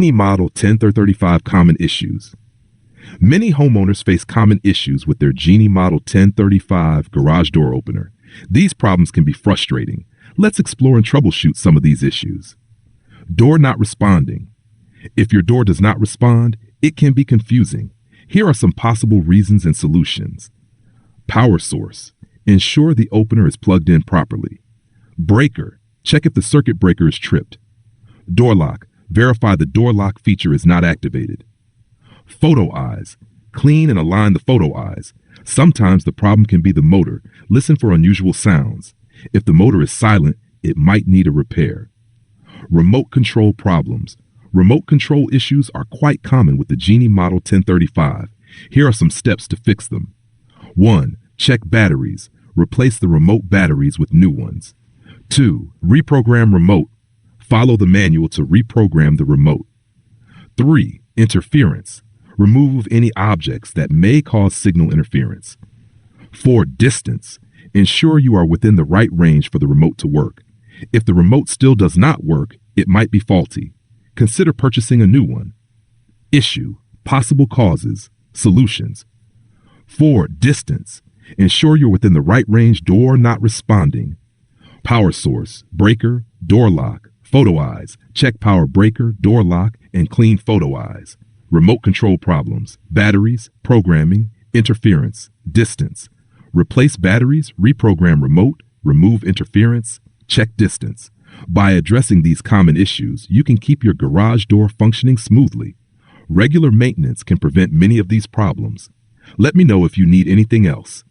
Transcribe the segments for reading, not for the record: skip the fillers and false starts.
Any Model 1035 common issues. Many homeowners face common issues with their Genie Model 1035 garage door opener. These problems can be frustrating. Let's explore and troubleshoot some of these issues. Door not responding. If your door does not respond, it can be confusing. Here are some possible reasons and solutions. Power source. Ensure the opener is plugged in properly. Breaker. Check if the circuit breaker is tripped. Door lock. Verify the door lock feature is not activated. Photo eyes. Clean and align the photo eyes. Sometimes the problem can be the motor. Listen for unusual sounds. If the motor is silent, it might need a repair. Remote control problems. Remote control issues are quite common with the Genie Model 1035. Here are some steps to fix them. 1. Check batteries. Replace the remote batteries with new ones. 2. Reprogram remote. Follow the manual to reprogram the remote. 3. Interference. Remove any objects that may cause signal interference. 4. Distance. Ensure you are within the right range for the remote to work. If the remote still does not work, it might be faulty. Consider purchasing a new one. Issue. Possible causes. Solutions. 4. Distance. Ensure you're within the right range. Door not responding. Power source. Breaker. Door lock. Photo eyes. Check power breaker, door lock, and clean photo eyes. Remote control problems. Batteries. Programming. Interference. Distance. Replace batteries. Reprogram remote. Remove interference. Check distance. By addressing these common issues, you can keep your garage door functioning smoothly. Regular maintenance can prevent many of these problems. Let me know if you need anything else.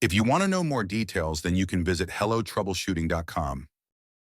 If you want to know more details, then you can visit HelloTroubleshooting.com.